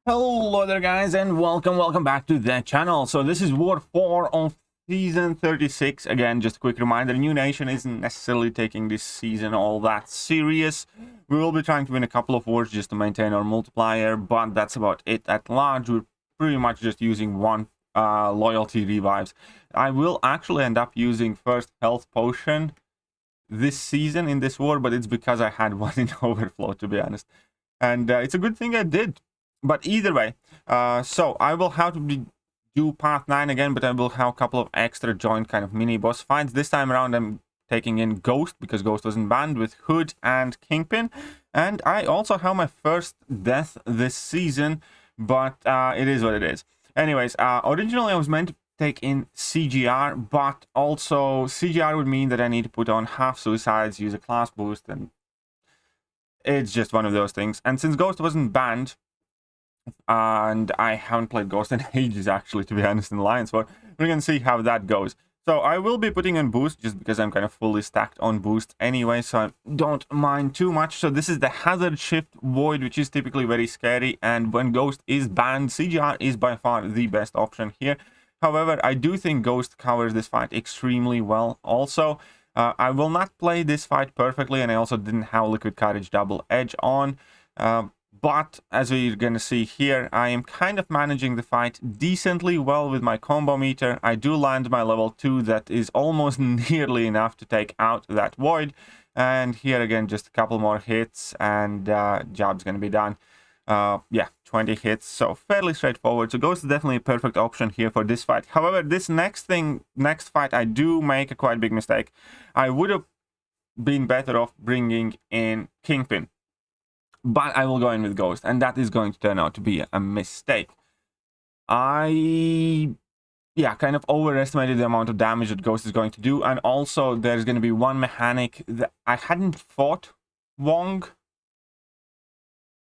Hello there guys, and welcome back to the channel. So this is War 4 of season 36. Again, just a quick reminder, New Nation isn't necessarily taking this season all that serious. We will be trying to win a couple of wars just to maintain our multiplier, but that's about it at large. We're pretty much just using one loyalty revives. I will actually end up using first health potion this season in this war, but it's because I had one in overflow, to be honest. And it's a good thing I did. But either way, so I will have to do path 9 again, but I will have a couple of extra joint kind of mini boss fights. This time around I'm taking in Ghost, because Ghost wasn't banned, with Hood and Kingpin. And I also have my first death this season, but it is what it is. Anyways, originally I was meant to take in CGR, but also CGR would mean that I need to put on half suicides, use a class boost, and it's just one of those things. And since Ghost wasn't banned, and I haven't played Ghost in ages, actually, to be honest, in Alliance War, we're gonna see how that goes. So I will be putting on boost just because I'm kind of fully stacked on boost anyway, so I don't mind too much. So this is the Hazard Shift Void, which is typically very scary, and when Ghost is banned, CGR is by far the best option here. However, I do think Ghost covers this fight extremely well also. I will not play this fight perfectly, and I also didn't have Liquid Courage Double Edge on. But as we're going to see here, I am kind of managing the fight decently well with my combo meter. I do land my level 2 that is almost nearly enough to take out that void. And here again, just a couple more hits and job's going to be done. Yeah, 20 hits, so fairly straightforward. So Ghost is definitely a perfect option here for this fight. However, this next fight, I do make a quite big mistake. I would have been better off bringing in Kingpin, but I will go in with Ghost, and that is going to turn out to be a mistake. I kind of overestimated the amount of damage that Ghost is going to do, and also there's going to be one mechanic that I hadn't fought Wong,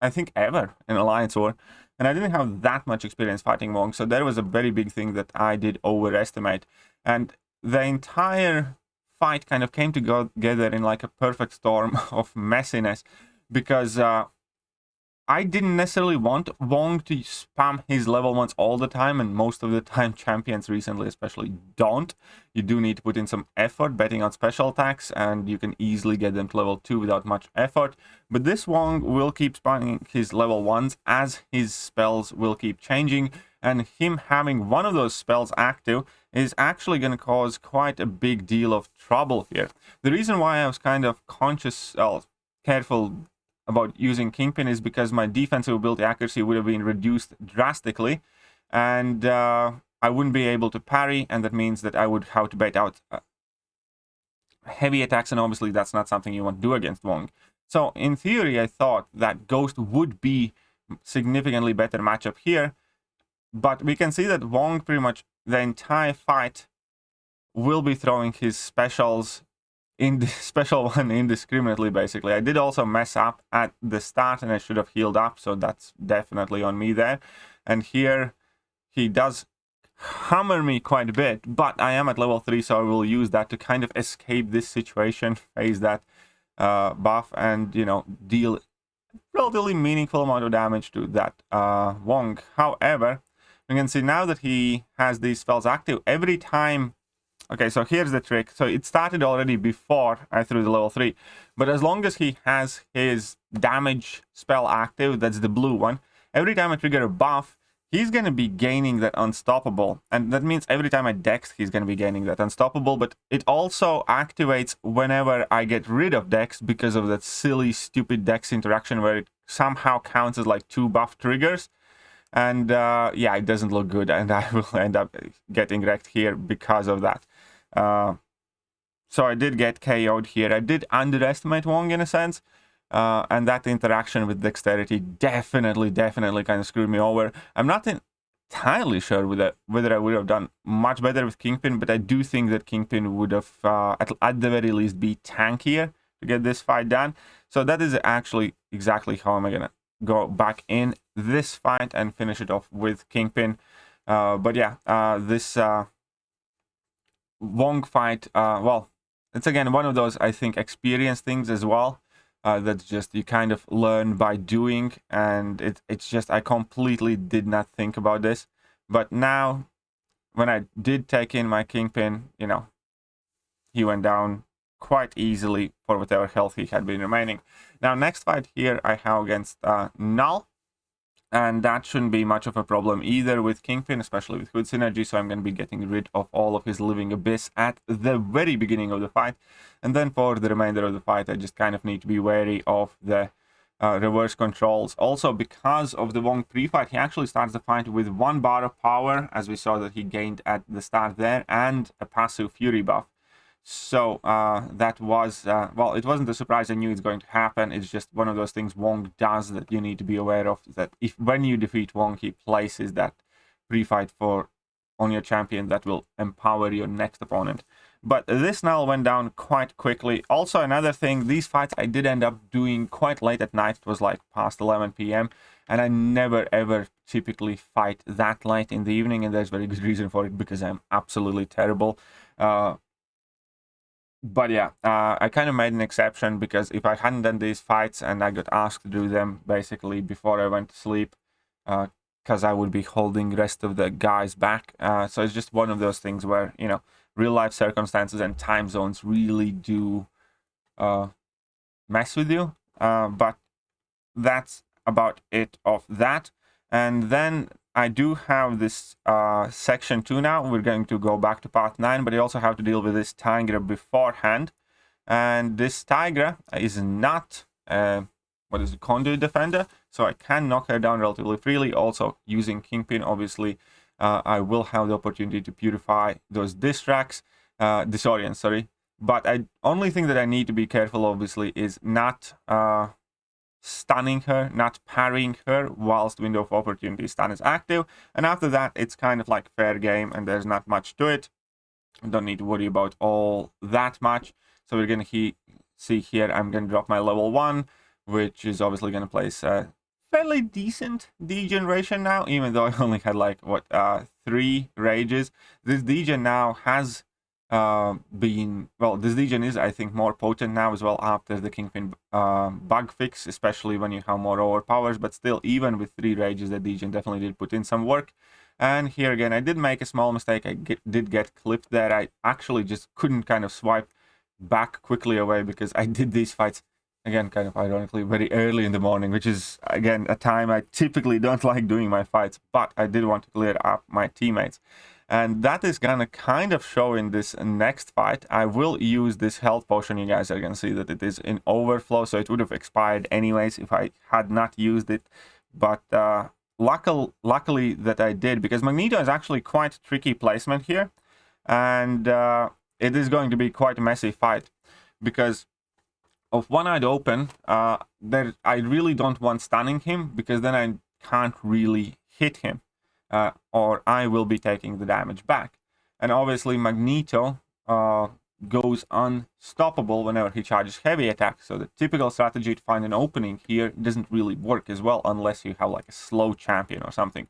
I think, ever in Alliance War, and I didn't have that much experience fighting Wong, so there was a very big thing that I did overestimate, and the entire fight kind of came together in like a perfect storm of messiness, because I didn't necessarily want Wong to spam his level 1s all the time, and most of the time champions recently especially don't. You do need to put in some effort betting on special attacks, and you can easily get them to level 2 without much effort. But this Wong will keep spamming his level 1s as his spells will keep changing, and him having one of those spells active is actually going to cause quite a big deal of trouble here. The reason why I was kind of careful about using Kingpin is because my defensive ability accuracy would have been reduced drastically, and I wouldn't be able to parry, and that means that I would have to bait out heavy attacks, and obviously that's not something you want to do against Wong. So in theory, I thought that Ghost would be significantly better matchup here, but we can see that Wong pretty much the entire fight will be throwing his specials in the special one indiscriminately, basically. I did also mess up at the start, and I should have healed up, so that's definitely on me there. And here he does hammer me quite a bit, but I am at level 3, so I will use that to kind of escape this situation, phase that buff, and, you know, deal relatively meaningful amount of damage to that Wong. However, you can see now that he has these spells active, every time. Okay, so here's the trick. So it started already before I threw the level 3. But as long as he has his damage spell active, that's the blue one, every time I trigger a buff, he's going to be gaining that unstoppable. And that means every time I dex, he's going to be gaining that unstoppable. But it also activates whenever I get rid of dex, because of that silly, stupid dex interaction where it somehow counts as like 2 buff triggers. And yeah, it doesn't look good, and I will end up getting wrecked here because of that. So I did get KO'd here. I did underestimate Wong in a sense, and that interaction with dexterity definitely kind of screwed me over. I'm not entirely sure whether I would have done much better with Kingpin, but I do think that Kingpin would have at the very least be tankier to get this fight done. So that is actually exactly how I'm gonna go back in this fight and finish it off with Kingpin. But yeah, this Wong fight, well, it's again one of those, I think, experience things as well. That's just, you kind of learn by doing, and it's just, I completely did not think about this. But now, when I did take in my Kingpin, you know, he went down quite easily for whatever health he had been remaining. Now, next fight here I have against Null, and that shouldn't be much of a problem either with Kingpin, especially with Hood synergy, so I'm going to be getting rid of all of his Living Abyss at the very beginning of the fight. And then for the remainder of the fight, I just kind of need to be wary of the reverse controls. Also, because of the Wong pre-fight, he actually starts the fight with 1 bar of power, as we saw that he gained at the start there, and a passive Fury buff. So that was, well, it wasn't a surprise. I knew it's going to happen. It's just one of those things Wong does that you need to be aware of, that if when you defeat Wong, he places that pre-fight on your champion that will empower your next opponent. But this Null went down quite quickly. Also, another thing, these fights I did end up doing quite late at night. It was like past 11 p.m. and I never ever typically fight that late in the evening, and there's very good reason for it, because I'm absolutely terrible. But yeah, I kind of made an exception, because if I hadn't done these fights and I got asked to do them basically before I went to sleep, because I would be holding the rest of the guys back. So it's just one of those things where, you know, real life circumstances and time zones really do mess with you. But that's about it of that. And then I do have this section 2 now. We're going to go back to part 9, but I also have to deal with this Tanger beforehand. And this Tigra is not, what is it, conduit defender, so I can knock her down relatively freely. Also, using Kingpin, obviously, I will have the opportunity to purify those disorients, sorry. But the only thing that I need to be careful, obviously, is not stunning her, not parrying her whilst window of opportunity stun is active. And after that, it's kind of like fair game, and there's not much to it. I don't need to worry about all that much. So we're going to see here, I'm going to drop my level 1, which is obviously going to place a fairly decent degeneration now, even though I only had like, what, 3 rages. This degen now has been, well, this degen is, I think, more potent now as well after the Kingpin bug fix, especially when you have more overpowers. But still, even with 3 rages, the degen definitely did put in some work. And here again, I did make a small mistake. I did get clipped there. I actually just couldn't kind of swipe back quickly away, because I did these fights, again, kind of ironically, very early in the morning, which is, again, a time I typically don't like doing my fights, but I did want to clear up my teammates. And that is gonna kind of show in this next fight. I will use this health potion. You guys are gonna see that it is in overflow, so it would have expired anyways if I had not used it. But luckily that I did, because Magneto is actually quite tricky placement here. And it is going to be quite a messy fight, because of one-eyed open, I really don't want stunning him, because then I can't really hit him. Or I will be taking the damage back. And obviously Magneto goes unstoppable whenever he charges heavy attack. So the typical strategy to find an opening here doesn't really work as well, unless you have like a slow champion or something.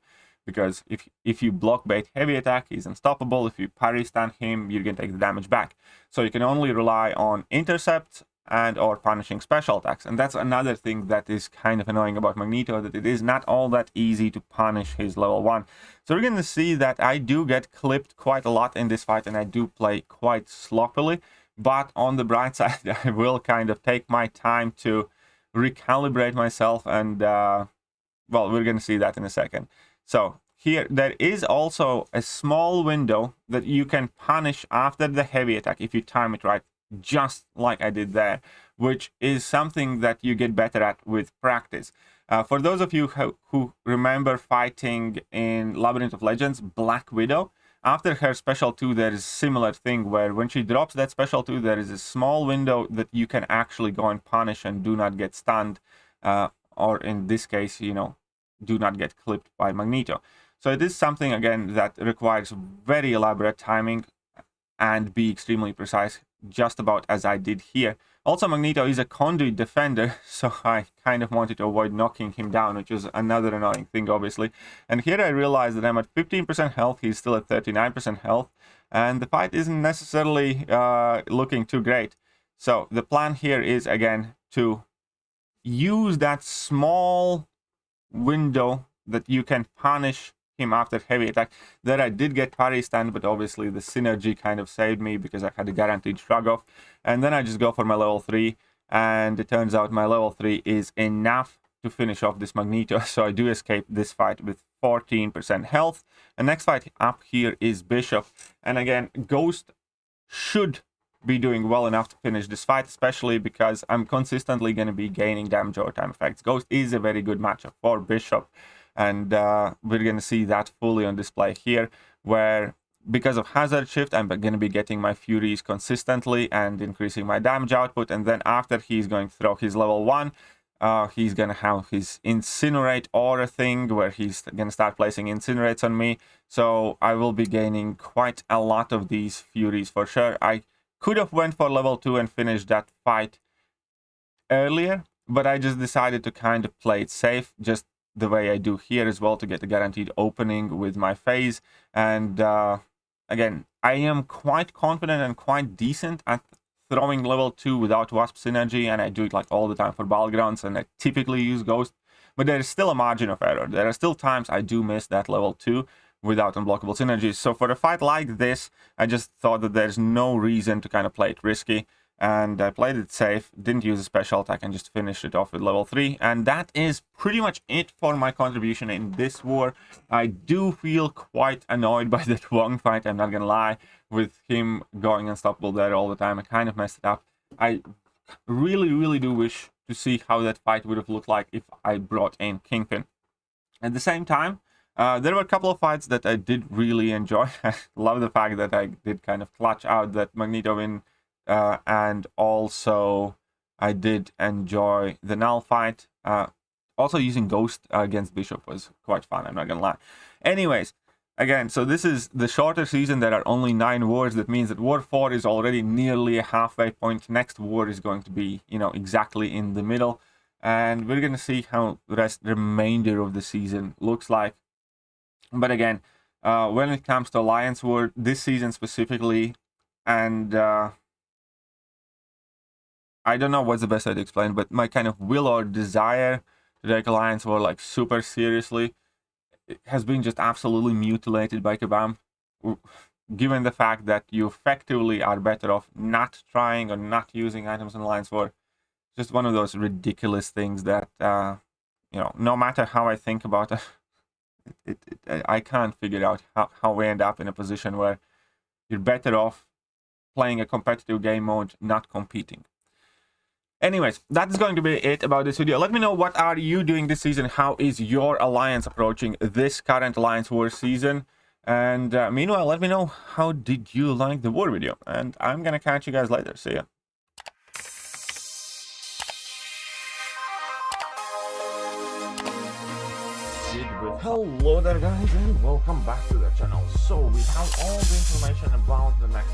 Because if you block bait heavy attack, he's unstoppable. If you parry stun him, you're going to take the damage back. So you can only rely on intercepts and or punishing special attacks. And that's another thing that is kind of annoying about Magneto, that it is not all that easy to punish his level 1. So we're going to see that I do get clipped quite a lot in this fight, and I do play quite sloppily. But on the bright side, I will kind of take my time to recalibrate myself, and well, we're going to see that in a second. So here, there is also a small window that you can punish after the heavy attack if you time it right, just like I did there, which is something that you get better at with practice. For those of you who remember fighting in Labyrinth of Legends, Black Widow, after her special 2, there is a similar thing where when she drops that special 2, there is a small window that you can actually go and punish and do not get stunned, or in this case, you know, do not get clipped by Magneto. So it is something, again, that requires very elaborate timing and be extremely precise, just about as I did here. Also, Magneto is a conduit defender, so I kind of wanted to avoid knocking him down, which is another annoying thing, obviously. And here I realized that I'm at 15% health, he's still at 39% health, and the fight isn't necessarily looking too great. So the plan here is, again, to use that small window that you can punish him after heavy attack. There I did get parry stand, but obviously the synergy kind of saved me because I had a guaranteed shrug off. And then I just go for my level 3, and it turns out my level 3 is enough to finish off this Magneto. So I do escape this fight with 14% health. The next fight up here is Bishop, and again, Ghost should be doing well enough to finish this fight, especially because I'm consistently going to be gaining damage over time effects. Ghost is a very good matchup for Bishop, and we're going to see that fully on display here, where because of hazard shift, I'm going to be getting my Furies consistently and increasing my damage output. And then after he's going to throw his level 1, he's going to have his Incinerate aura thing, where he's going to start placing Incinerates on me. So I will be gaining quite a lot of these Furies for sure. I could have went for level 2 and finished that fight earlier, but I just decided to kind of play it safe, just the way I do here as well, to get the guaranteed opening with my phase. And again, I am quite confident and quite decent at throwing level 2 without Wasp synergy, and I do it like all the time for Battlegrounds, and I typically use Ghost, but there is still a margin of error. There are still times I do miss that level 2 without unblockable synergies. So for a fight like this, I just thought that there's no reason to kind of play it risky, and I played it safe, didn't use a special attack, and just finished it off with level 3. And that is pretty much it for my contribution in this war. I do feel quite annoyed by that Wong fight, I'm not gonna lie, with him going unstoppable there all the time. I kind of messed it up. I really do wish to see how that fight would have looked like if I brought in Kingpin. At the same time, there were a couple of fights that I did really enjoy. I love the fact that I did kind of clutch out that Magneto win, and also I did enjoy the Null fight. Also using Ghost against Bishop was quite fun, I'm not gonna lie. Anyways, again, so this is the shorter season. There are only 9 wars. That means that War 4 is already nearly a halfway point. Next war is going to be, you know, exactly in the middle. And we're going to see how the remainder of the season looks like. But again, when it comes to Alliance War, this season specifically, and I don't know what's the best way to explain, but my kind of will or desire to take Alliance War like super seriously, it has been just absolutely mutilated by Kabam, given the fact that you effectively are better off not trying or not using items in Alliance War. Just one of those ridiculous things that, you know, no matter how I think about it, I can't figure out how we end up in a position where you're better off playing a competitive game mode, not competing. Anyways, that's going to be it about this video. Let me know, what are you doing this season? How is your alliance approaching this current Alliance War season? And meanwhile, let me know, how did you like the war video? And I'm gonna catch you guys later. See ya. Hello there guys, and welcome back to the channel. So we have all the information about the next